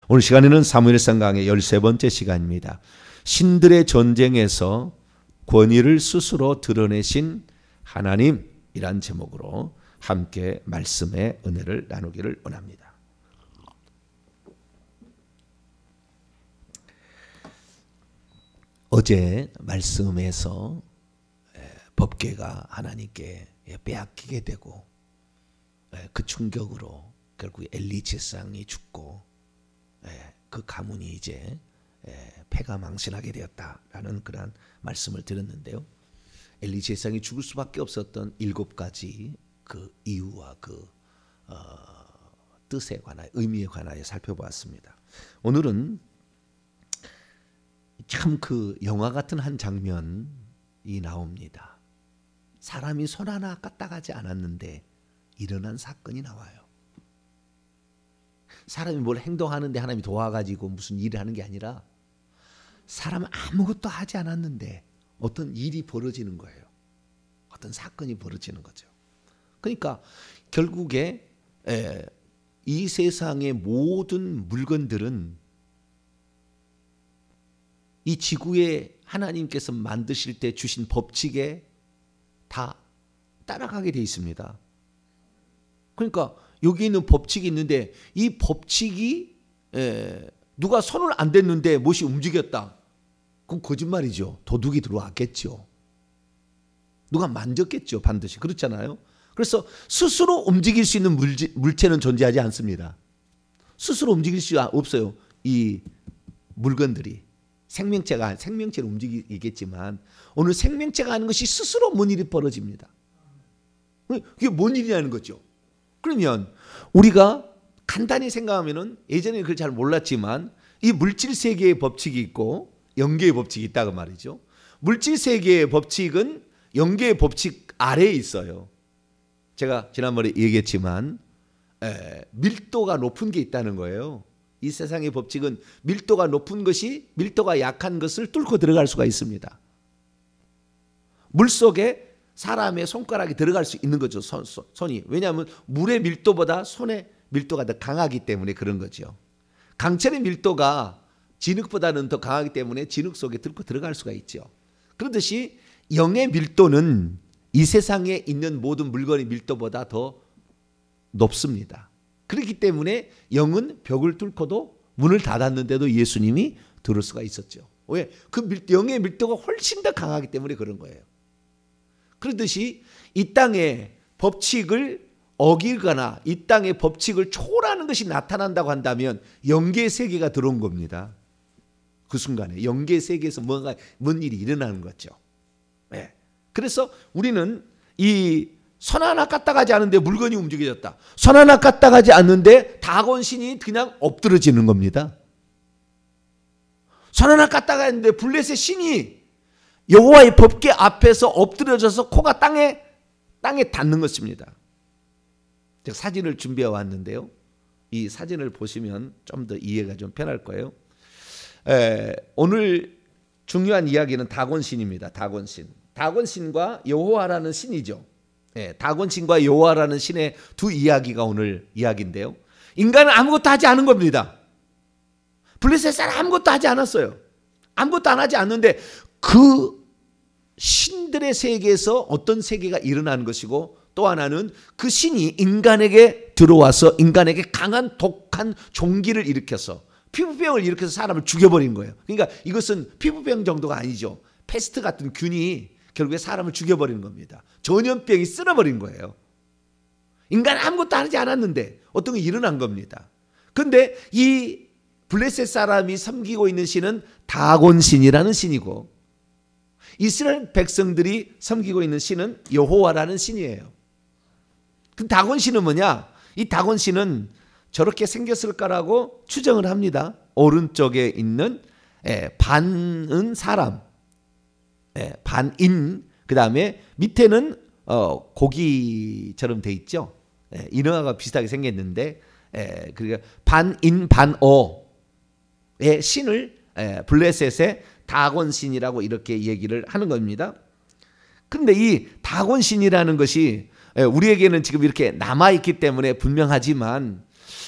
오늘 시간에는 사무엘상 강의 13번째 시간입니다. 신들의 전쟁에서 권위를 스스로 드러내신 하나님이란 제목으로 함께 말씀의 은혜를 나누기를 원합니다. 어제 말씀에서 법궤가 하나님께 빼앗기게 되고 그 충격으로 결국 엘리 제사장이 죽고 그 가문이 이제 패가 망신하게 되었다라는 그런 말씀을 드렸는데요. 엘리 제사장이 죽을 수밖에 없었던 7가지 그 이유와 그 뜻에 관하여 의미에 관하여 살펴보았습니다. 오늘은 참 그 영화 같은 한 장면이 나옵니다. 사람이 손 하나 까딱하지 않았는데 일어난 사건이 나와요. 사람이 뭘 행동하는데 하나님이 도와가지고 무슨 일을 하는 게 아니라 사람은 아무것도 하지 않았는데 어떤 일이 벌어지는 거예요. 어떤 사건이 벌어지는 거죠. 그러니까 결국에 이 세상의 모든 물건들은 이 지구에 하나님께서 만드실 때 주신 법칙에 다 따라가게 돼 있습니다. 그러니까 여기 있는 법칙이 있는데 이 법칙이 누가 손을 안 댔는데 못이 움직였다. 그건 거짓말이죠. 도둑이 들어왔겠죠. 누가 만졌겠죠. 반드시. 그렇잖아요. 그래서 스스로 움직일 수 있는 물체는 존재하지 않습니다. 스스로 움직일 수 없어요. 이 물건들이. 생명체를 움직이겠지만 오늘 생명체가 하는 것이 스스로 뭔 일이 벌어집니다. 그게 뭔 일이냐는 거죠. 그러면 우리가 간단히 생각하면은 예전에 그걸 잘 몰랐지만 이 물질 세계의 법칙이 있고 영계의 법칙이 있다고 말이죠. 물질 세계의 법칙은 영계의 법칙 아래에 있어요. 제가 지난번에 얘기했지만 밀도가 높은 게 있다는 거예요. 이 세상의 법칙은 밀도가 높은 것이 밀도가 약한 것을 뚫고 들어갈 수가 있습니다. 물속에 사람의 손가락이 들어갈 수 있는 거죠. 손이. 왜냐하면 물의 밀도보다 손의 밀도가 더 강하기 때문에 그런 거죠. 강철의 밀도가 진흙보다는 더 강하기 때문에 진흙 속에 들어갈 수가 있죠. 그렇듯이 영의 밀도는 이 세상에 있는 모든 물건의 밀도보다 더 높습니다. 그렇기 때문에 영은 벽을 뚫고도 문을 닫았는데도 예수님이 들을 수가 있었죠. 왜? 그 영의 밀도가 훨씬 더 강하기 때문에 그런 거예요. 그렇듯이 이 땅의 법칙을 어기거나 이 땅의 법칙을 초월하는 것이 나타난다고 한다면 영계 세계가 들어온 겁니다. 그 순간에 영계 세계에서 뭔 일이 일어나는 거죠. 네. 그래서 우리는 이 손 하나 까딱하지 않은데 물건이 움직여졌다. 손 하나 까딱하지 않는데 다곤 신이 그냥 엎드러지는 겁니다. 손 하나 까딱하는데 블레셋 신이 여호와의 법궤 앞에서 엎드려져서 코가 땅에 닿는 것입니다. 제가 사진을 준비해 왔는데요. 이 사진을 보시면 좀 더 이해가 좀 편할 거예요. 오늘 중요한 이야기는 다곤신입니다. 다곤신. 다곤신과 여호와라는 신이죠. 다곤신과 여호와라는 신의 두 이야기가 오늘 이야기인데요. 인간은 아무것도 하지 않은 겁니다. 블레셋은 아무것도 하지 않았어요. 아무것도 안 하지 않는데 그 신들의 세계에서 어떤 세계가 일어나는 것이고 또 하나는 그 신이 인간에게 들어와서 인간에게 강한 독한 종기를 일으켜서 피부병을 일으켜서 사람을 죽여버린 거예요. 그러니까 이것은 피부병 정도가 아니죠. 패스트 같은 균이 결국에 사람을 죽여버리는 겁니다. 전염병이 쓸어버린 거예요. 인간은 아무것도 하지 않았는데 어떤 게 일어난 겁니다. 그런데 이 블레셋 사람이 섬기고 있는 신은 다곤신이라는 신이고 이스라엘 백성들이 섬기고 있는 신은 여호와라는 신이에요. 그 다곤신은 뭐냐? 이 다곤신은 저렇게 생겼을까라고 추정을 합니다. 오른쪽에 있는 반은 사람, 반인 그 다음에 밑에는 고기처럼 돼 있죠. 인어가 비슷하게 생겼는데, 그러니까 반인 반어의 신을 블레셋의 다곤신이라고 이렇게 얘기를 하는 겁니다. 그런데 이 다곤신이라는 것이 우리에게는 지금 이렇게 남아있기 때문에 분명하지만,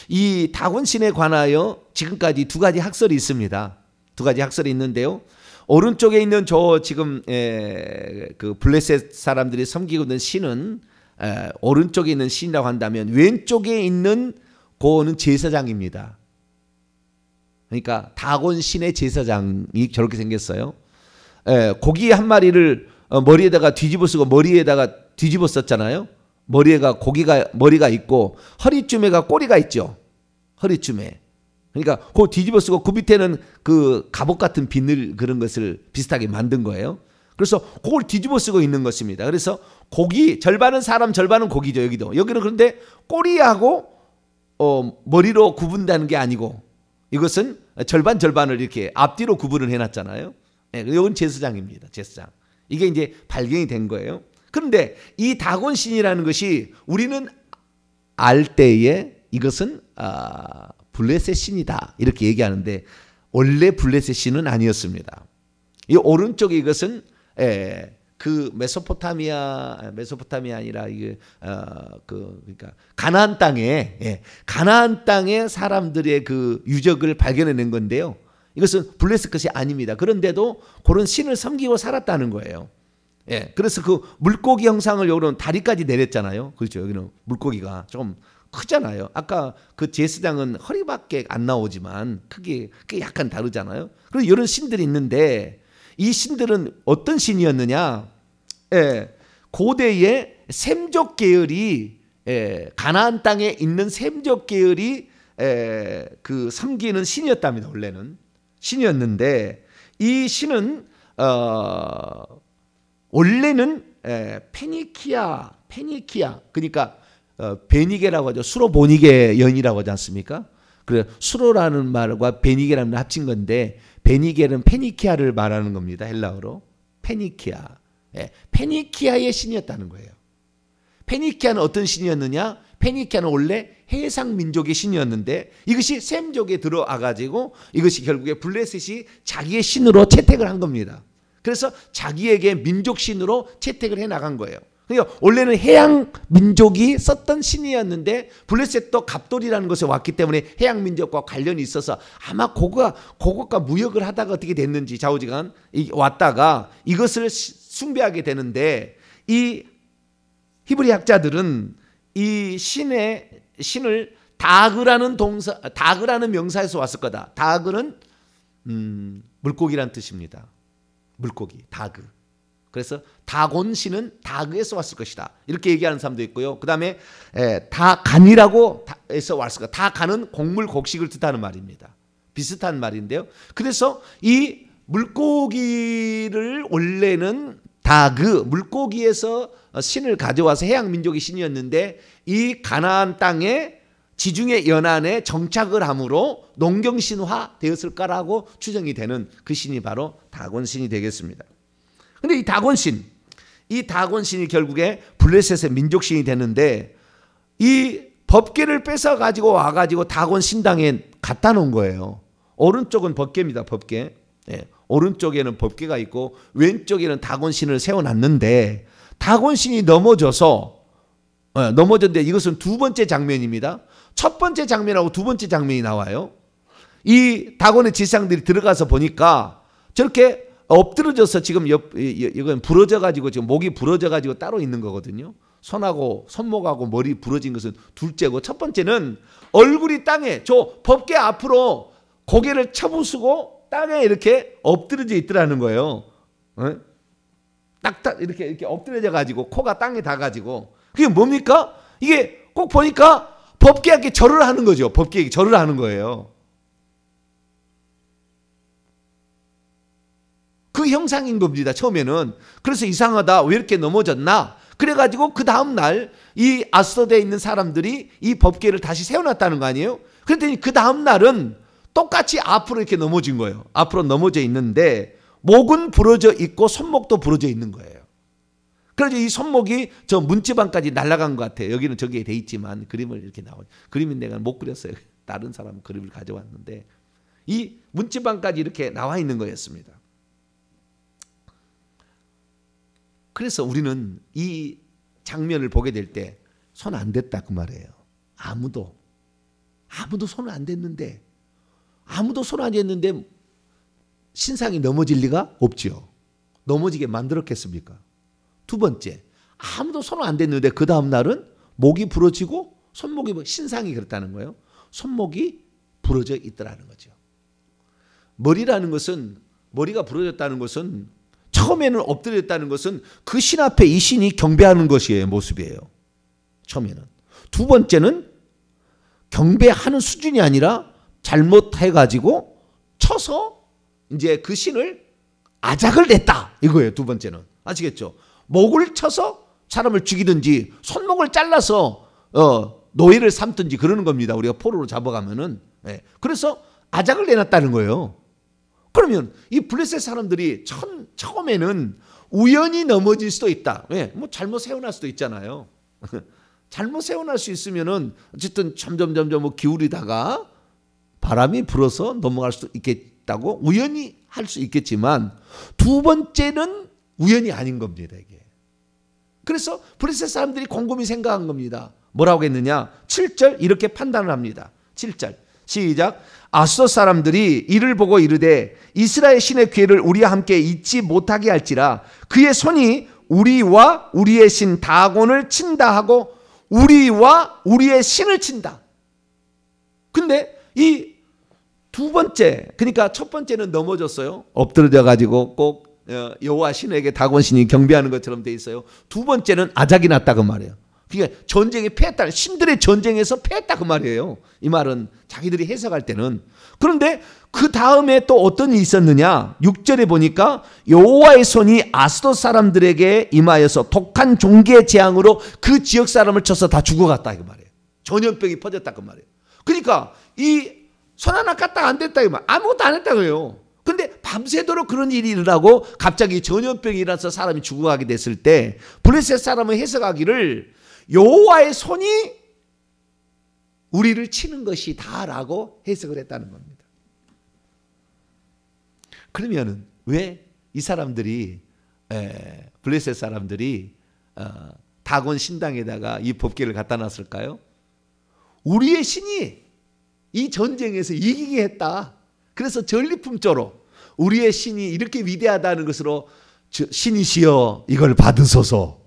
이 다곤신에 관하여 지금까지 두 가지 학설이 있습니다. 두 가지 학설이 있는데요. 오른쪽에 있는 저 지금 그 블레셋 사람들이 섬기고 있는 신은 오른쪽에 있는 신이라고 한다면, 왼쪽에 있는 그거는 제사장입니다. 그러니까 다곤신의 제사장이 저렇게 생겼어요. 고기 한 마리를 머리에다가 뒤집어 쓰고 머리에다가 뒤집어 썼잖아요. 머리에가 머리가 있고 허리쯤에가 꼬리가 있죠. 허리쯤에. 그러니까 그 뒤집어 쓰고 그 밑에는 그 갑옷 같은 비늘 그런 것을 비슷하게 만든 거예요. 그래서 그걸 뒤집어 쓰고 있는 것입니다. 그래서 고기 절반은 사람 절반은 고기죠. 여기는 그런데 꼬리하고 머리로 구분되는 게 아니고, 이것은 절반을 이렇게 앞뒤로 구분을 해놨잖아요. 이건 제사장입니다. 제사장. 이게 이제 발견이 된 거예요. 그런데 이 다곤신이라는 것이 우리는 알 때에 이것은 블레셋 신이다 이렇게 얘기하는데, 원래 블레셋 신은 아니었습니다. 이 오른쪽에 이것은 그 메소포타미아 아니라 이게 그러니까 가나안 땅에 사람들의 그 유적을 발견해낸 건데요. 이것은 블레셋 것이 아닙니다. 그런데도 그런 신을 섬기고 살았다는 거예요. 그래서 그 물고기 형상을 여기는 다리까지 내렸잖아요. 그렇죠. 여기는 물고기가 조금 크잖아요. 아까 그 제사장은 허리밖에 안 나오지만 크게 약간 다르잖아요. 그리고 이런 신들이 있는데, 이 신들은 어떤 신이었느냐? 고대의 셈족 계열이 가나안 땅에 있는 셈족 계열이 그 섬기는 신이었답니다. 원래는 신이었는데, 이 신은 원래는 페니키아 그러니까 베니게라고 하죠. 수로 보니게 연이라고 하지 않습니까? 그래 수로라는 말과 베니게라는 말 합친 건데, 베니게는 페니키아를 말하는 겁니다. 헬라어로 페니키아. 페니키아의 신이었다는 거예요. 페니키아는 어떤 신이었느냐? 페니키아는 원래 해상 민족의 신이었는데, 이것이 셈족에 들어와 가지고 이것이 결국에 블레셋이 자기의 신으로 채택을 한 겁니다. 그래서 자기에게 민족 신으로 채택을 해 나간 거예요. 그러니까 원래는 해양 민족이 썼던 신이었는데, 블레셋도 갑돌이라는 곳에 왔기 때문에 해양 민족과 관련이 있어서 아마 그것과 무역을 하다가 어떻게 됐는지 좌우지간 왔다가 이것을 숭배하게 되는데, 이 히브리 학자들은 이 신을 다그라는 명사에서 왔을 거다. 다그는 물고기란 뜻입니다. 물고기, 다그. 그래서 다곤신은 다그에서 왔을 것이다. 이렇게 얘기하는 사람도 있고요. 그 다음에 다간이라고 해서 왔을 거다. 다간은 곡물 곡식을 뜻하는 말입니다. 비슷한 말인데요. 그래서 이 물고기를 원래는 물고기에서 신을 가져와서 해양 민족의 신이었는데, 이 가나안 땅에 지중해 연안에 정착을 함으로 농경신화 되었을까라고 추정이 되는 그 신이 바로 다곤신이 되겠습니다. 근데 이 다곤신이 결국에 블레셋의 민족신이 되는데, 이 법궤를 뺏어 가지고 와 가지고 다곤신당에 갖다 놓은 거예요. 오른쪽은 법궤입니다. 법궤. 오른쪽에는 법궤가 있고 왼쪽에는 다곤신을 세워놨는데, 다곤신이 넘어졌는데 이것은 두 번째 장면입니다. 첫 번째 장면하고 두 번째 장면이 나와요. 이 다곤의 지상들이 들어가서 보니까 저렇게 엎드러져서 지금 이건 부러져 가지고 지금 목이 부러져 가지고 따로 있는 거거든요. 손목하고 머리 부러진 것은 둘째고, 첫 번째는 얼굴이 땅에 저 법궤 앞으로 고개를 쳐부수고 땅에 이렇게 엎드러져 있더라는 거예요. 딱딱 이렇게 엎드려져 가지고 코가 땅에 닿아 가지고, 그게 뭡니까? 이게 꼭 보니까 법궤에게 절을 하는 거죠. 법궤에게 절을 하는 거예요. 그 형상인 겁니다. 처음에는. 그래서 이상하다. 왜 이렇게 넘어졌나? 그래가지고 그 다음날 이 아스도드에 있는 사람들이 이 법궤를 다시 세워놨다는 거 아니에요? 그랬더니 그 다음날은 똑같이 앞으로 이렇게 넘어진 거예요. 앞으로 넘어져 있는데 목은 부러져 있고 손목도 부러져 있는 거예요. 그래서 이 손목이 저 문지방까지 날아간 것 같아요. 여기는 저기에 돼 있지만 그림을 이렇게 나오죠. 그림은 내가 못 그렸어요. 다른 사람 그림을 가져왔는데 이 문지방까지 이렇게 나와 있는 거였습니다. 그래서 우리는 이 장면을 보게 될 때 손 안 댔다 그 말이에요. 아무도 손을 안 댔는데 아무도 손 안 댔는데 신상이 넘어질 리가 없죠. 넘어지게 만들었겠습니까? 두 번째, 아무도 손을 안 댔는데 그 다음 날은 목이 부러지고 손목이 신상이 그렇다는 거예요. 손목이 부러져 있더라는 거죠. 머리가 부러졌다는 것은 처음에는 엎드렸다는 것은 그 신 앞에 이 신이 경배하는 것이에요. 모습이에요. 처음에는. 두 번째는 경배하는 수준이 아니라 잘못해가지고 쳐서 이제 그 신을 아작을 냈다. 이거예요. 두 번째는. 아시겠죠? 목을 쳐서 사람을 죽이든지 손목을 잘라서 노예를 삼든지 그러는 겁니다. 우리가 포로로 잡아가면은. 예. 그래서 아작을 내놨다는 거예요. 그러면 이 블레셋 사람들이 처음에는 우연히 넘어질 수도 있다. 왜? 뭐 잘못 세워날 수도 있잖아요. 잘못 세워날 수 있으면은 어쨌든 점점 뭐 기울이다가 바람이 불어서 넘어갈 수도 있겠다고 우연히 할 수 있겠지만 두 번째는 우연이 아닌 겁니다. 이게. 그래서 블레셋 사람들이 곰곰이 생각한 겁니다. 뭐라고 했느냐? 7절 이렇게 판단을 합니다. 7절 시작. 아수르 사람들이 이를 보고 이르되 이스라엘 신의 괴를 우리와 함께 잊지 못하게 할지라 그의 손이 우리와 우리의 신 다곤을 친다 하고 우리와 우리의 신을 친다. 근데 이 두 번째, 그러니까 첫 번째는 넘어졌어요. 엎드려 가지고 꼭 여호와 신에게 다곤 신이 경배하는 것처럼 돼 있어요. 두 번째는 아작이 났다 그 말이에요. 그러니까 전쟁에 패했다. 신들의 전쟁에서 패했다 그 말이에요. 이 말은 자기들이 해석할 때는. 그런데 그 다음에 또 어떤 일이 있었느냐? 6절에 보니까 여호와의 손이 아스돗 사람들에게 임하여서 독한 종기의 재앙으로 그 지역 사람을 쳐서 다 죽어갔다 그 말이에요. 전염병이 퍼졌다 그 말이에요. 그러니까 이 손 하나 까딱 안 됐다 그 말. 아무것도 안 했다 그래요. 근데 밤새도록 그런 일이 일어나고 갑자기 전염병이 일어나서 사람이 죽어가게 됐을 때 블레셋 사람은 해석하기를 여호와의 손이 우리를 치는 것이다라고 해석을 했다는 겁니다. 그러면은 왜 이 사람들이 블레셋 사람들이 다곤 신당에다가 이 법궤를 갖다 놨을까요? 우리의 신이 이 전쟁에서 이기게 했다. 그래서 전리품조로 우리의 신이 이렇게 위대하다는 것으로 신이시여 이걸 받으소서.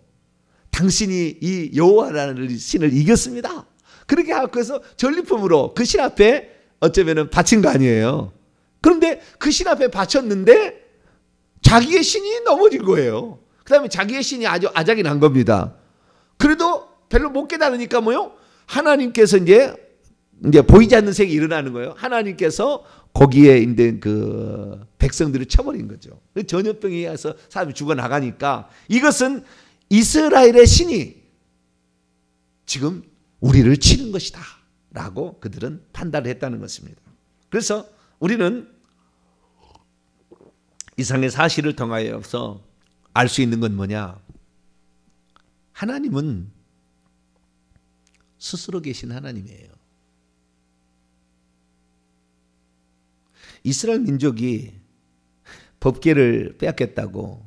당신이 이 여호와라는 신을 이겼습니다. 그렇게 하고 해서 전리품으로 그 신 앞에 어쩌면은 바친 거 아니에요. 그런데 그 신 앞에 바쳤는데 자기의 신이 넘어진 거예요. 그 다음에 자기의 신이 아주 아작이 난 겁니다. 그래도 별로 못 깨달으니까 뭐요? 하나님께서 이제 보이지 않는 색이 일어나는 거예요. 하나님께서 거기에 있는 그 백성들을 쳐버린 거죠. 전염병이 와서 사람이 죽어나가니까 이것은 이스라엘의 신이 지금 우리를 치는 것이다 라고 그들은 판단을 했다는 것입니다. 그래서 우리는 이상의 사실을 통하여서 알 수 있는 건 뭐냐? 하나님은 스스로 계신 하나님이에요. 이스라엘 민족이 법궤를 빼앗겼다고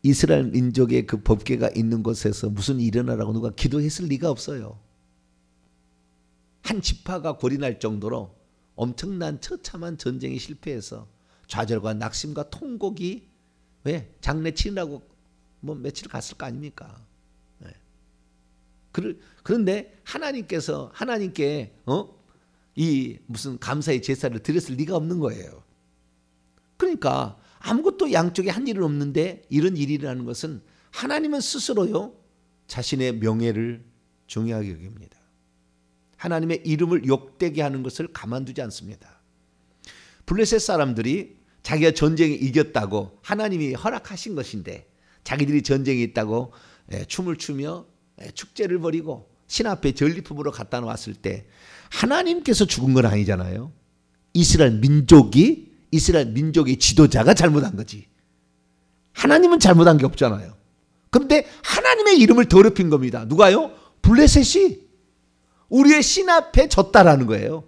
이스라엘 민족의 그 법궤가 있는 곳에서 무슨 일이 일어나라고 누가 기도했을 리가 없어요. 한 지파가 골이 날 정도로 엄청난 처참한 전쟁이 실패해서 좌절과 낙심과 통곡이 왜 장례 치느라고 뭐 며칠 갔을 거 아닙니까? 네. 그런데 하나님께 이 무슨 감사의 제사를 드렸을 리가 없는 거예요. 그러니까 아무것도 양쪽에 한 일은 없는데 이런 일이 일어나는 것은 하나님은 스스로요 자신의 명예를 중요하게 여깁니다. 하나님의 이름을 욕되게 하는 것을 가만두지 않습니다. 블레셋 사람들이 자기가 전쟁에 이겼다고 하나님이 허락하신 것인데 자기들이 전쟁에 있다고 춤을 추며 축제를 벌이고 신 앞에 전리품으로 갖다 놓았을 때 하나님께서 죽은 건 아니잖아요. 이스라엘 민족의 지도자가 잘못한 거지. 하나님은 잘못한 게 없잖아요. 그런데 하나님의 이름을 더럽힌 겁니다. 누가요? 블레셋이 우리의 신 앞에 졌다라는 거예요.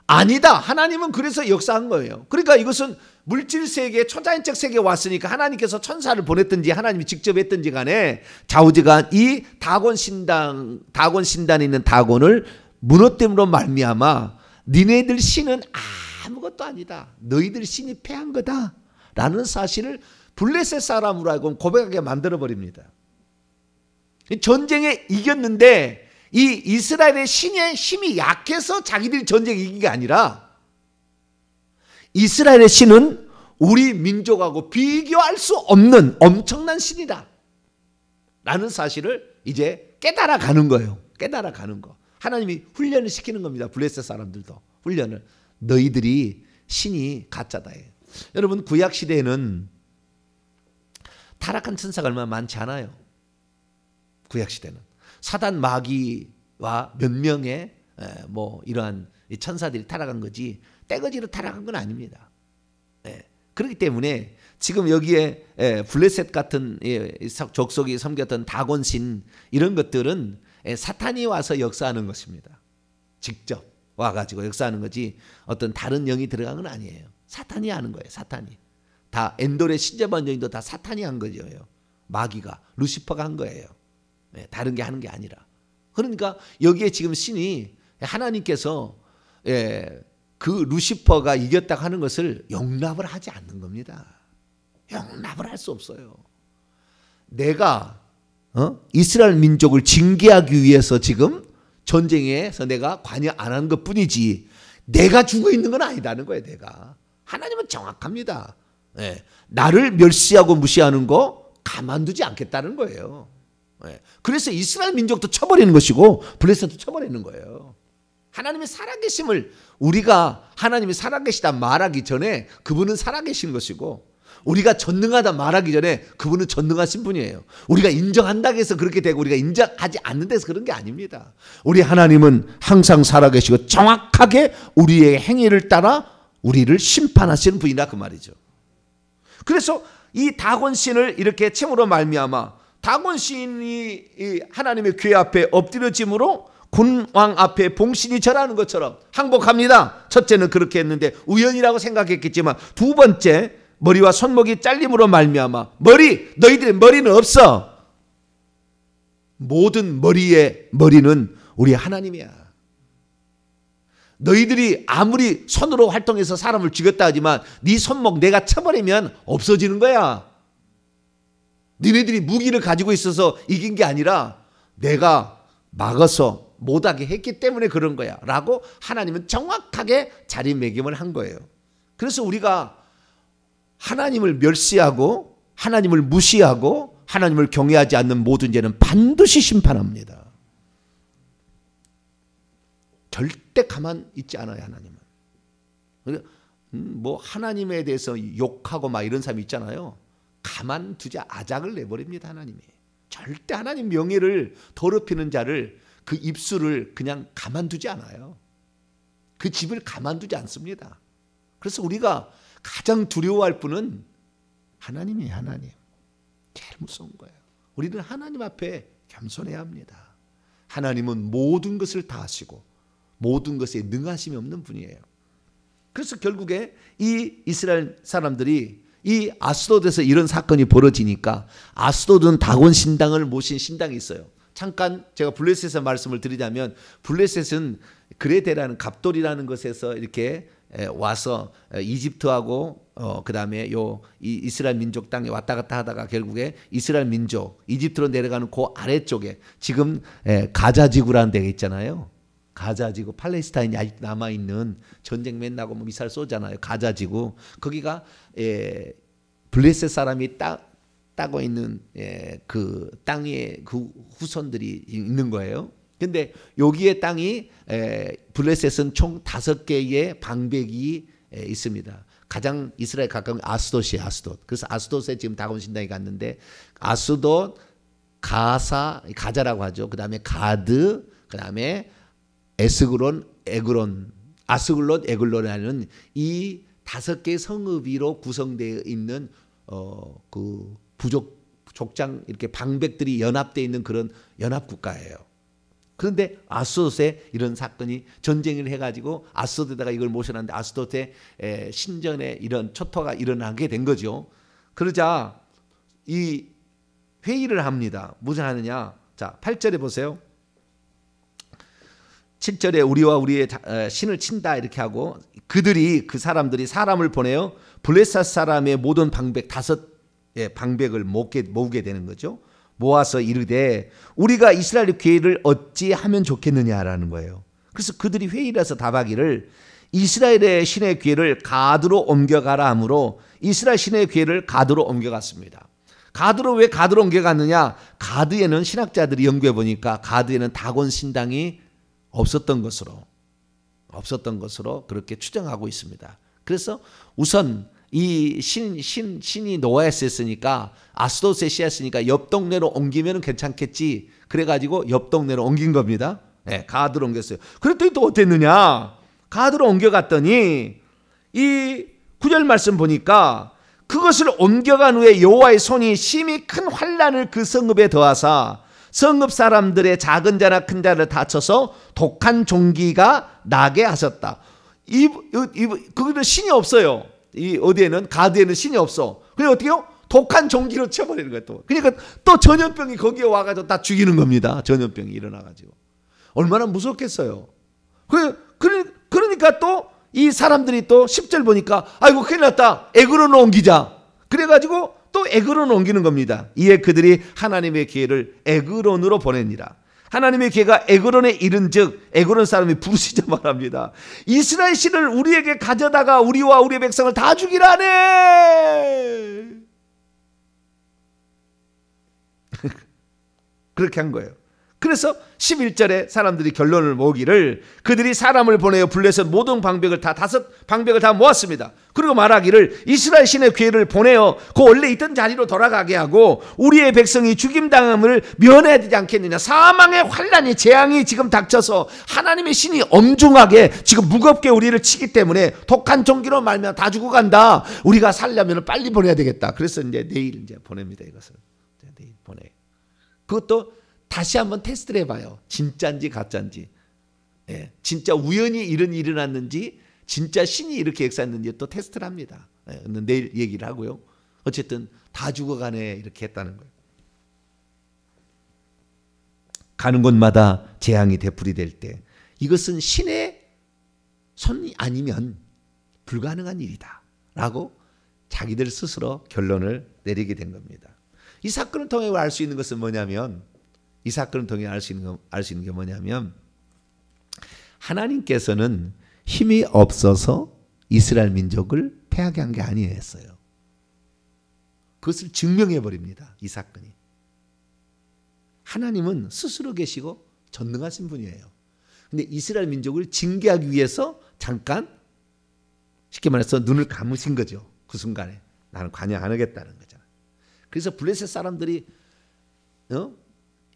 아니다. 하나님은 그래서 역사한 거예요. 그러니까 이것은 물질 세계, 초자연적 세계에 왔으니까 하나님께서 천사를 보냈든지 하나님이 직접 했든지 간에 좌우지간 이 다곤 신단에 있는 다곤을 무너뜨림으로 말미암아 니네들 신은 아무것도 아니다. 너희들 신이 패한 거다. 라는 사실을 블레셋 사람으로 알고 고백하게 만들어버립니다. 전쟁에 이겼는데 이 이스라엘의 신의 힘이 약해서 자기들이 전쟁에 이긴 게 아니라 이스라엘의 신은 우리 민족하고 비교할 수 없는 엄청난 신이다 라는 사실을 이제 깨달아가는 거예요. 깨달아가는 거. 하나님이 훈련을 시키는 겁니다. 블레셋 사람들도 훈련을. 너희들이 신이 가짜다. 여러분 구약 시대에는 타락한 천사가 얼마나 많지 않아요. 구약 시대는 사단 마귀와 몇 명의 뭐 이러한 천사들이 타락한 거지 떼거지로 타락한 건 아닙니다. 그렇기 때문에 지금 여기에 블레셋 같은 족속이 섬겼던 다곤신 이런 것들은 사탄이 와서 역사하는 것입니다. 직접 와가지고 역사하는 거지 어떤 다른 영이 들어간 건 아니에요. 사탄이 하는 거예요. 사탄이. 다 엔돌의 신자반 여인도 다 사탄이 한 거죠. 마귀가 루시퍼가 한 거예요. 다른 게 하는 게 아니라. 그러니까 여기에 지금 신이 하나님께서 그 루시퍼가 이겼다고 하는 것을 용납을 하지 않는 겁니다. 용납을 할 수 없어요. 내가 이스라엘 민족을 징계하기 위해서 지금 전쟁에서 내가 관여 안 하는 것뿐이지 내가 죽어 있는 건 아니다는 거예요. 내가. 하나님은 정확합니다. 나를 멸시하고 무시하는 거 가만두지 않겠다는 거예요. 그래서 이스라엘 민족도 쳐버리는 것이고 블레셋도 쳐버리는 거예요. 하나님의 살아계심을 우리가 하나님이 살아계시다 말하기 전에 그분은 살아계신 것이고 우리가 전능하다 말하기 전에 그분은 전능하신 분이에요. 우리가 인정한다고 해서 그렇게 되고 우리가 인정하지 않는 데서 그런 게 아닙니다. 우리 하나님은 항상 살아계시고 정확하게 우리의 행위를 따라 우리를 심판하시는 분이다 그 말이죠. 그래서 이 다곤신을 이렇게 칭으로 말미암아 다곤신이 하나님의 궤 앞에 엎드려짐으로 군왕 앞에 봉신이 절하는 것처럼 항복합니다. 첫째는 그렇게 했는데 우연이라고 생각했겠지만 두 번째 머리와 손목이 잘림으로 말미암아 너희들의 머리는 없어. 모든 머리의 머리는 우리 하나님이야. 너희들이 아무리 손으로 활동해서 사람을 죽였다 하지만 네 손목 내가 쳐버리면 없어지는 거야. 너희들이 무기를 가지고 있어서 이긴 게 아니라 내가 막아서 못하게 했기 때문에 그런 거야 라고 하나님은 정확하게 자리매김을 한 거예요. 그래서 우리가 하나님을 멸시하고 하나님을 무시하고 하나님을 경외하지 않는 모든 죄는 반드시 심판합니다. 절대 가만 있지 않아요. 하나님은. 뭐 하나님에 대해서 욕하고 막 이런 사람이 있잖아요. 가만두자 아작을 내버립니다. 하나님이. 절대 하나님 명예를 더럽히는 자를 그 입술을 그냥 가만두지 않아요. 그 집을 가만두지 않습니다. 그래서 우리가 가장 두려워할 분은 하나님이에요. 하나님. 제일 무서운 거예요. 우리는 하나님 앞에 겸손해야 합니다. 하나님은 모든 것을 다 하시고 모든 것에 능하심이 없는 분이에요. 그래서 결국에 이 이스라엘 사람들이 이 아스돗에서 이런 사건이 벌어지니까 아스돗은 다곤 신당을 모신 신당이 있어요. 잠깐 제가 블레셋의 말씀을 드리자면 블레셋은 그레데라는 갑돌이라는 것에서 이렇게 와서 이집트하고 그다음에 이스라엘 민족 땅에 왔다 갔다 하다가 결국에 이스라엘 민족 이집트로 내려가는 그 아래쪽에 지금 가자 지구라는 데가 있잖아요. 가자 지구 팔레스타인이 아직 남아 있는 전쟁 맨나고 뭐 미사일 쏘잖아요. 가자 지구 거기가 블레셋 사람이 따고 있는 그 땅의 그 후손들이 있는 거예요. 근데 여기에 땅이 블레셋은 총 5개의 방백이 있습니다. 가장 이스라엘 가까운 아스돗이에요. 아스돗. 그래서 아스돗에 지금 다곤 신당이 갔는데 아스돗, 가자라고 하죠. 그다음에 가드, 그다음에 에스그론, 에그론, 아스글롯, 에글론이라는 이 5개의 성읍으로 구성되어 있는 그 족장 이렇게 방백들이 연합되어 있는 그런 연합 국가예요. 그런데 아스돗에 이런 사건이 전쟁을 해가지고 아스돗에다가 이걸 모셔놨는데 아스돗의 신전에 이런 초토가 일어나게 된 거죠. 그러자 이 회의를 합니다. 무슨 하느냐? 자, 8절에 보세요. 7절에 우리와 우리의 신을 친다 이렇게 하고 그 사람들이 사람을 보내어 블레셋 사람의 모든 방백 5 방백을 모으게 되는 거죠. 모아서 이르되 우리가 이스라엘의 기회를 어찌 하면 좋겠느냐라는 거예요. 그래서 그들이 회의를 해서 답하기를 이스라엘의 신의 기회를 가드로 옮겨가라 하므로 이스라엘 신의 기회를 가드로 옮겨갔습니다. 왜 가드로 옮겨갔느냐? 가드에는 신학자들이 연구해 보니까 가드에는 다곤 신당이 없었던 것으로 그렇게 추정하고 있습니다. 그래서 우선 이 신이 노아했으니까 아스돗에 씨였으니까 옆 동네로 옮기면 괜찮겠지. 그래가지고 옆 동네로 옮긴 겁니다. 네, 가드로 옮겼어요. 그랬더니 또 어땠느냐? 가드로 옮겨갔더니 이 9절 말씀 보니까 그것을 옮겨간 후에 여호와의 손이 심히 큰 환난을 그 성읍에 더하사 성읍 사람들의 작은 자나 큰 자를 다쳐서 독한 종기가 나게 하셨다. 거기는 신이 없어요. 이 어디에는 가드에는 신이 없어. 그래 어떻게요? 독한 종기로 쳐버리는 거예요. 또. 그러니까 또 전염병이 거기에 와가지고 다 죽이는 겁니다. 전염병이 일어나가지고 얼마나 무섭겠어요. 그러니까 또 이 사람들이 또 10절 보니까 아이고 큰일 났다. 에그론으로 옮기자. 그래가지고 또 에그론으로 옮기는 겁니다. 이에 그들이 하나님의 기회를 에그론으로 보냅니다. 하나님의 기회가 에그론에 이른즉 에그론 사람이 부르시자 말합니다. 이스라엘 신을 우리에게 가져다가 우리와 우리의 백성을 다 죽이라네. 그렇게 한 거예요. 그래서 11절에 사람들이 결론을 모으기를 그들이 사람을 보내어 블레셋 모든 방백을 다 5 방백을 다 모았습니다. 그리고 말하기를 이스라엘 신의 기회를 보내어 그 원래 있던 자리로 돌아가게 하고 우리의 백성이 죽임당함을 면해야 되지 않겠느냐. 사망의 환난이 재앙이 지금 닥쳐서 하나님의 신이 엄중하게 지금 무겁게 우리를 치기 때문에 독한 종기로 말면 다 죽어간다. 우리가 살려면 빨리 보내야 되겠다. 그래서 이제 내일 이제 보냅니다. 이것을 내일 보내. 그것도 다시 한번 테스트를 해봐요. 진짜인지 가짜인지. 예, 진짜 우연히 이런 일이 일어났는지 진짜 신이 이렇게 역사했는지 또 테스트를 합니다. 예, 내일 얘기를 하고요. 어쨌든 다 죽어가네 이렇게 했다는 거예요. 가는 곳마다 재앙이 되풀이될 때 이것은 신의 손이 아니면 불가능한 일이다 라고 자기들 스스로 결론을 내리게 된 겁니다. 이 사건을 통해 알 수 있는 것은 뭐냐면 이 사건을 통해 알 수 있는 게 뭐냐면 하나님께서는 힘이 없어서 이스라엘 민족을 패하게 한 게 아니었어요. 그것을 증명해 버립니다. 이 사건이. 하나님은 스스로 계시고 전능하신 분이에요. 근데 이스라엘 민족을 징계하기 위해서 잠깐 쉽게 말해서 눈을 감으신 거죠. 그 순간에 나는 관여 안 하겠다는 거잖아요. 그래서 블레셋 사람들이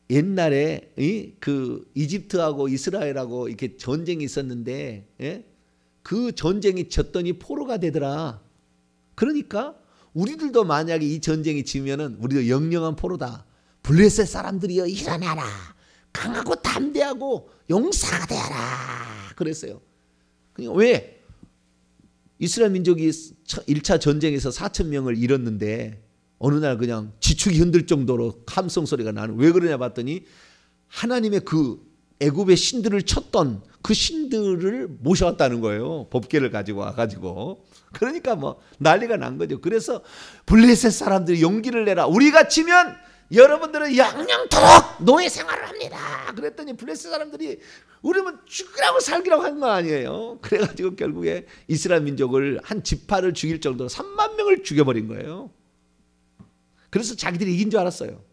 옛날에 그 이집트하고 이스라엘하고 이렇게 전쟁이 있었는데 그 전쟁이 졌더니 포로가 되더라. 그러니까 우리들도 만약에 이 전쟁이 지면은 우리도 영영한 포로다. 블레셋 사람들이여 일어나라. 강하고 담대하고 용사가 되어라. 그랬어요. 왜? 이스라엘 민족이 1차 전쟁에서 4,000명을 잃었는데 어느 날 그냥 지축이 흔들 정도로 함성 소리가 나는. 왜 그러냐 봤더니 하나님의 그 애굽의 신들을 쳤던 그 신들을 모셔왔다는 거예요. 법궤를 가지고 와가지고. 그러니까 뭐 난리가 난 거죠. 그래서 블레셋 사람들이 용기를 내라. 우리가 치면 여러분들은 영영토록 노예 생활을 합니다. 그랬더니 블레셋 사람들이 우리는 죽이라고 살기라고 한 거 아니에요. 그래가지고 결국에 이스라엘 민족을 한 지파를 죽일 정도로 3만 명을 죽여버린 거예요. 그래서 자기들이 이긴 줄 알았어요.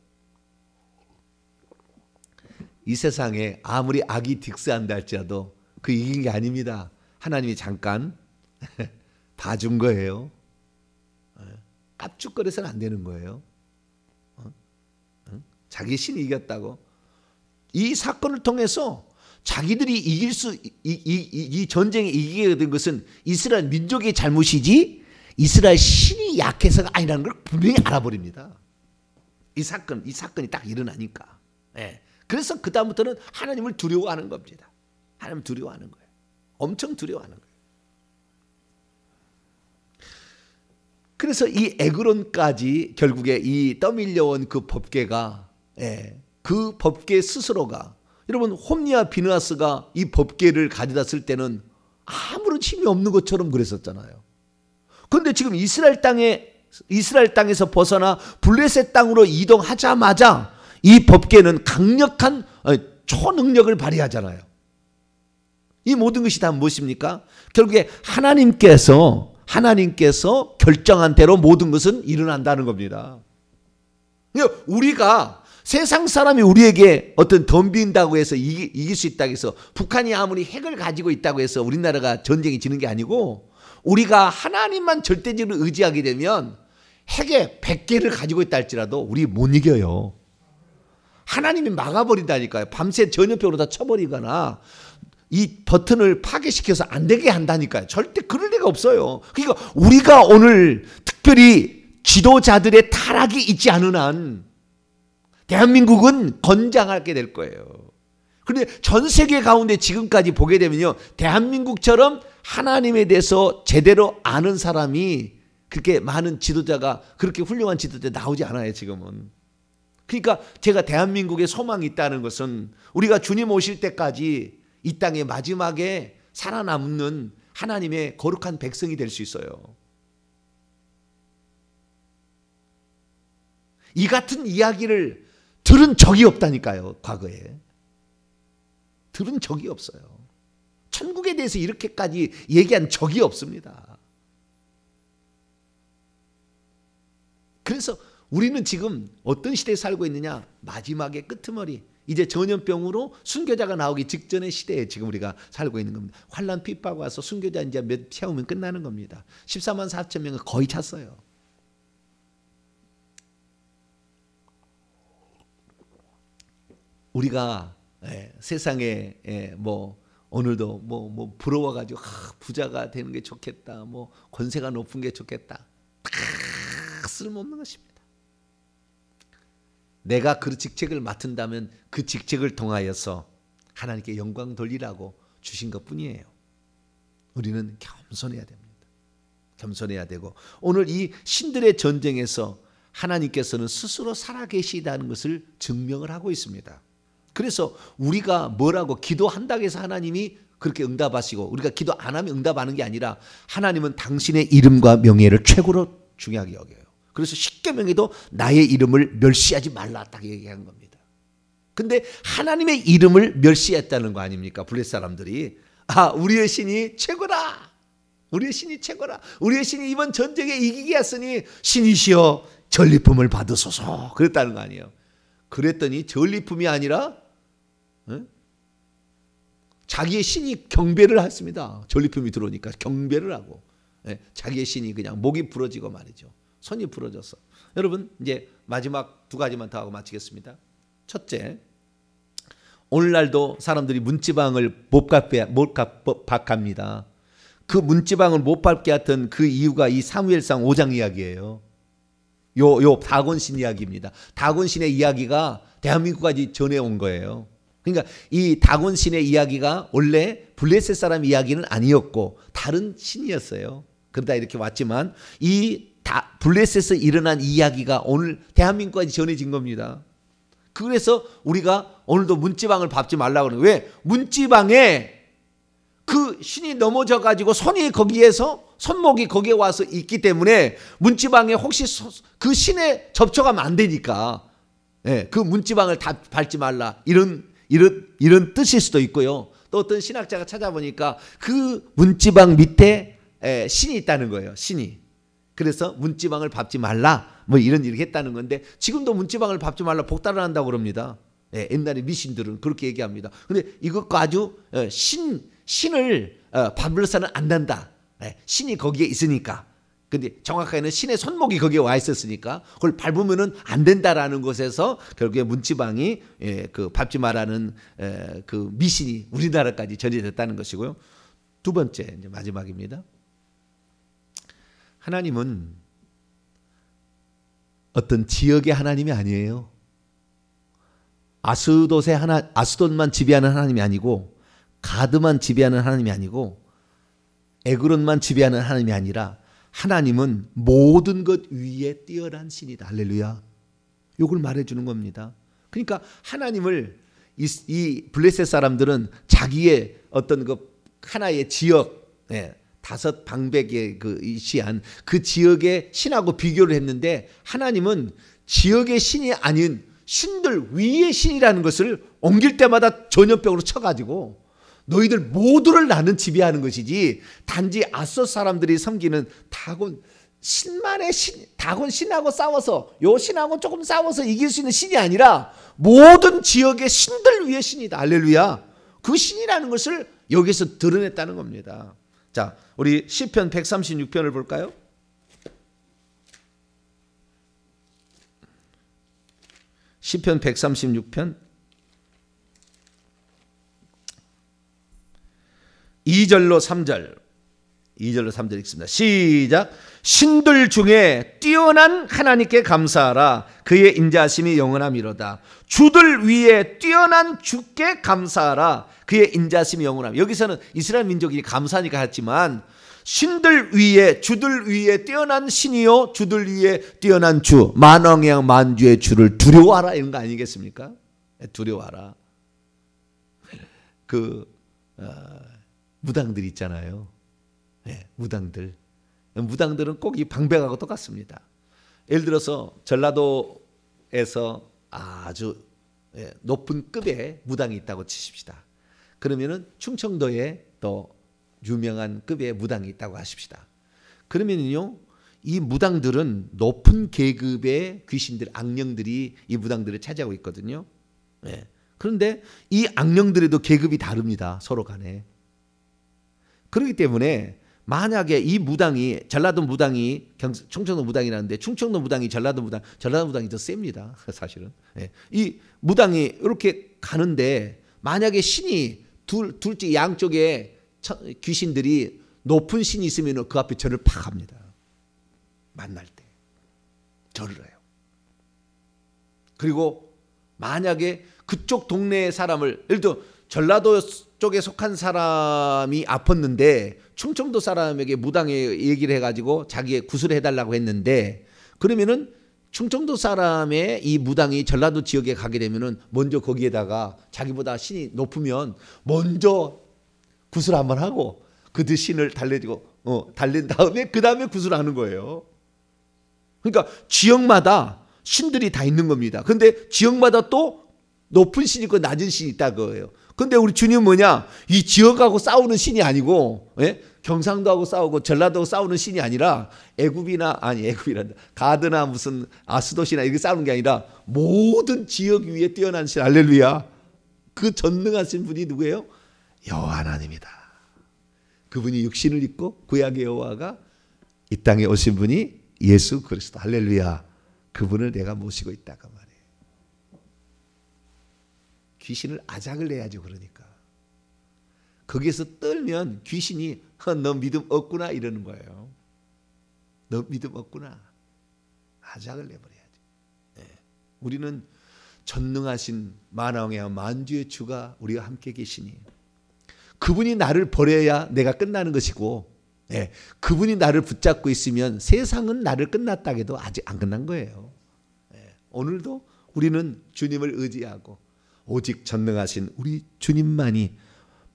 이 세상에 아무리 악이 득세한다 할지라도 그 이긴 게 아닙니다. 하나님이 잠깐 봐준 거예요. 깝죽거려서는 안 되는 거예요. 자기 신이 이겼다고. 이 사건을 통해서 자기들이 이 전쟁에 이기게 된 것은 이스라엘 민족의 잘못이지 이스라엘 신이 약해서가 아니라는 걸 분명히 알아버립니다. 이 사건이 딱 일어나니까. 예. 그래서 그 다음부터는 하나님을 두려워하는 겁니다. 하나님 두려워하는 거예요. 엄청 두려워하는 거예요. 그래서 이 에그론까지 결국에 이 떠밀려온 그 법궤가, 그 법궤 스스로가, 여러분 홈리와 비느하스가 이 법궤를 가져다 쓸 때는 아무런 힘이 없는 것처럼 그랬었잖아요. 그런데 지금 이스라엘 땅에서 벗어나 블레셋 땅으로 이동하자마자 이 법궤는 강력한 초능력을 발휘하잖아요. 이 모든 것이 다 무엇입니까? 결국에 하나님께서 결정한 대로 모든 것은 일어난다는 겁니다. 우리가 세상 사람이 우리에게 어떤 덤빈다고 해서 이길 수 있다고 해서, 북한이 아무리 핵을 가지고 있다고 해서 우리나라가 전쟁이 지는 게 아니고, 우리가 하나님만 절대적으로 의지하게 되면 핵에 100개를 가지고 있다 할지라도 우리 못 이겨요. 하나님이 막아버린다니까요. 밤새 전염병으로 다 쳐버리거나 이 버튼을 파괴시켜서 안 되게 한다니까요. 절대 그럴 리가 없어요. 그러니까 우리가 오늘 특별히 지도자들의 타락이 있지 않은 한 대한민국은 건장하게 될 거예요. 그런데 전 세계 가운데 지금까지 보게 되면요, 대한민국처럼 하나님에 대해서 제대로 아는 사람이 그렇게 많은 지도자가, 그렇게 훌륭한 지도자 나오지 않아요, 지금은. 그러니까 제가 대한민국에 소망이 있다는 것은 우리가 주님 오실 때까지 이 땅의 마지막에 살아남는 하나님의 거룩한 백성이 될 수 있어요. 이 같은 이야기를 들은 적이 없다니까요, 과거에. 들은 적이 없어요. 천국에 대해서 이렇게까지 얘기한 적이 없습니다. 그래서 우리는 지금 어떤 시대에 살고 있느냐? 마지막의 끄트머리, 이제 전염병으로 순교자가 나오기 직전의 시대에 지금 우리가 살고 있는 겁니다. 환란 핍박 와서 순교자 이제 몇 채우면 끝나는 겁니다. 14만 4천 명은 거의 찼어요. 우리가 세상에 뭐 오늘도 뭐 부러워가지고 부자가 되는 게 좋겠다, 뭐 권세가 높은 게 좋겠다, 다 쓸모없는 것입니다. 내가 그 직책을 맡은다면 그 직책을 통하여서 하나님께 영광 돌리라고 주신 것뿐이에요. 우리는 겸손해야 됩니다. 겸손해야 되고, 오늘 이 신들의 전쟁에서 하나님께서는 스스로 살아계시다는 것을 증명을 하고 있습니다. 그래서 우리가 뭐라고 기도한다고 해서 하나님이 그렇게 응답하시고, 우리가 기도 안 하면 응답하는 게 아니라 하나님은 당신의 이름과 명예를 최고로 중요하게 여겨요. 그래서 십계명에도 나의 이름을 멸시하지 말라 딱 얘기한 겁니다. 근데 하나님의 이름을 멸시했다는 거 아닙니까? 블레셋 사람들이. 우리의 신이 최고다. 우리의 신이 최고라. 우리의 신이 이번 전쟁에 이기게 했으니 신이시여 전리품을 받으소서. 그랬다는 거 아니에요. 그랬더니 전리품이 아니라 자기의 신이 경배를 했습니다. 전리품이 들어오니까 경배를 하고, 자기의 신이 그냥 목이 부러지고 말이죠. 손이 부러졌어. 여러분, 이제 마지막 두 가지만 더 하고 마치겠습니다. 첫째, 오늘날도 사람들이 문지방을 못 갚합니다. 그 문지방을 못 밟게 했던 그 이유가 이 사무엘상 5장 이야기예요. 요 다곤신 이야기입니다. 다곤신의 이야기가 대한민국까지 전해온 거예요. 그러니까 이 다곤신의 이야기가 원래 블레셋 사람 이야기는 아니었고 다른 신이었어요. 그러다 이렇게 왔지만 이 블레셋에서 일어난 이야기가 오늘 대한민국까지 전해진 겁니다. 그래서 우리가 오늘도 문지방을 밟지 말라고 그러는 거예요. 왜? 문지방에 그 신이 넘어져 가지고 손목이 거기에 와서 있기 때문에 문지방에 혹시 그 신에 접촉하면 안 되니까, 그 문지방을 다 밟지 말라, 이런 뜻일 수도 있고요. 또 어떤 신학자가 찾아보니까 그 문지방 밑에 신이 있다는 거예요. 신이. 그래서 문지방을 밟지 말라, 뭐 이런 일을 했다는 건데, 지금도 문지방을 밟지 말라 복달을 한다고 그럽니다. 옛날에 미신들은 그렇게 얘기합니다. 근데 이것과 아주 신을 밟을서는 안 된다. 신이 거기에 있으니까. 근데 정확하게는 신의 손목이 거기에 와 있었으니까 그걸 밟으면은 안 된다라는 것에서 결국에 문지방이 그 밟지 말라는 그 미신이 우리나라까지 전해졌다는 것이고요. 두 번째, 이제 마지막입니다. 하나님은 어떤 지역의 하나님이 아니에요. 아스돗만 지배하는 하나님이 아니고, 가드만 지배하는 하나님이 아니고, 에그론만 지배하는 하나님이 아니라, 하나님은 모든 것 위에 뛰어난 신이다. 할렐루야. 이걸 말해주는 겁니다. 그러니까 하나님을 이 블레셋 사람들은 자기의 어떤 그 하나의 지역, 5 방백에 시한 그 지역의 신하고 비교를 했는데, 하나님은 지역의 신이 아닌 신들 위의 신이라는 것을 옮길 때마다 전염병으로 쳐가지고 너희들 모두를 나는 지배하는 것이지, 단지 아소 사람들이 섬기는 다곤 신만의 신, 다곤 신하고 싸워서, 요 신하고 조금 싸워서 이길 수 있는 신이 아니라 모든 지역의 신들 위의 신이다. 할렐루야. 그 신이라는 것을 여기서 드러냈다는 겁니다. 자, 우리 시편 136편을 볼까요? 시편 136편 2절로 3절 읽습니다. 시작. 신들 중에 뛰어난 하나님께 감사하라. 그의 인자하심이 영원함이로다. 주들 위에 뛰어난 주께 감사하라. 그의 인자하심이 영원함. 여기서는 이스라엘 민족이 감사하니까 했지만, 신들 위에, 주들 위에 뛰어난 신이요 주들 위에 뛰어난 주, 만왕의 만주의 주를 두려워하라, 이런 거 아니겠습니까? 두려워하라. 무당들 있잖아요. 무당들은 꼭 이 방백하고 똑같습니다. 예를 들어서 전라도에서 아주 높은 급의 무당이 있다고 치십시다. 그러면은 충청도에 또 유명한 급의 무당이 있다고 하십시다. 그러면요, 이 무당들은 높은 계급의 귀신들, 악령들이 이 무당들을 차지하고 있거든요. 그런데 이 악령들에도 계급이 다릅니다. 서로 간에. 그렇기 때문에 만약에 이 무당이, 전라도 무당이 충청도 무당이라는데, 충청도 무당이 전라도 무당이 더 셉니다. 사실은. 이 무당이 이렇게 가는데, 만약에 신이 둘째 양쪽에 귀신들이 높은 신이 있으면 그 앞에 절을 팍 합니다. 만날 때 절을 해요. 그리고 만약에 그쪽 동네의 사람을, 예를 들어 전라도 쪽에 속한 사람이 아팠는데 충청도 사람에게 무당에 얘기를 해가지고 자기의 구슬을 해달라고 했는데, 그러면은 충청도 사람의 이 무당이 전라도 지역에 가게 되면은 먼저 거기에다가 자기보다 신이 높으면 먼저 구슬 한번 하고 그 신을 달랜 다음에 그 다음에 구슬하는 거예요. 그러니까 지역마다 신들이 다 있는 겁니다. 근데 지역마다 또 높은 신이 있고 낮은 신이 있다 그거예요. 근데 우리 주님은 뭐냐? 이 지역하고 싸우는 신이 아니고, 경상도하고 싸우고 전라도하고 싸우는 신이 아니라 애굽이란다. 가드나 무슨 아스돗이나 이렇게 싸우는 게 아니라 모든 지역 위에 뛰어난 신. 할렐루야. 그 전능하신 분이 누구예요? 여호와 하나님이다. 그분이 육신을 입고 구약의 여호와가 이 땅에 오신 분이 예수 그리스도. 할렐루야. 그분을 내가 모시고 있다가 말이에요. 귀신을 아작을 내야죠. 그러니까 거기에서 떨면 귀신이 너 믿음 없구나 이러는 거예요. 너 믿음 없구나. 아작을 내버려야지. 우리는 전능하신 만왕의 만주의 주가 우리와 함께 계시니, 그분이 나를 버려야 내가 끝나는 것이고, 그분이 나를 붙잡고 있으면 세상은 나를 끝났다 해도 아직 안 끝난 거예요. 오늘도 우리는 주님을 의지하고 오직 전능하신 우리 주님만이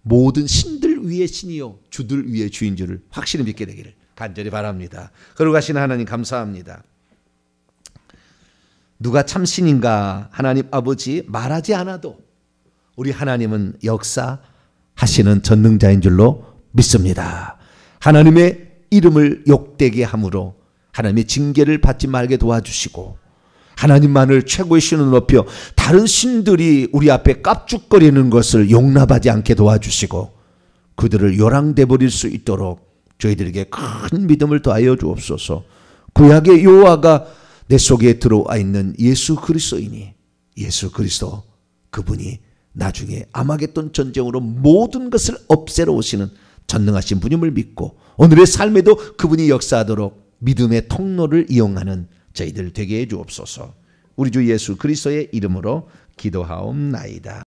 모든 신들 위의 신이요 주들 위의 주인 줄을 확실히 믿게 되기를 간절히 바랍니다. 거룩하신 하나님 감사합니다. 누가 참 신인가? 하나님 아버지 말하지 않아도 우리 하나님은 역사하시는 전능자인 줄로 믿습니다. 하나님의 이름을 욕되게 함으로 하나님의 징계를 받지 말게 도와주시고, 하나님만을 최고의 신으로 높여 다른 신들이 우리 앞에 깝죽거리는 것을 용납하지 않게 도와주시고, 그들을 요랑돼 버릴 수 있도록 저희들에게 큰 믿음을 더하여 주옵소서. 구약의 여호와가 내 속에 들어와 있는 예수 그리스도이니, 예수 그리스도 그분이 나중에 아마겟돈 전쟁으로 모든 것을 없애러 오시는 전능하신 분임을 믿고, 오늘의 삶에도 그분이 역사하도록 믿음의 통로를 이용하는 저희들 되게 해 주옵소서. 우리 주 예수 그리스도의 이름으로 기도하옵나이다.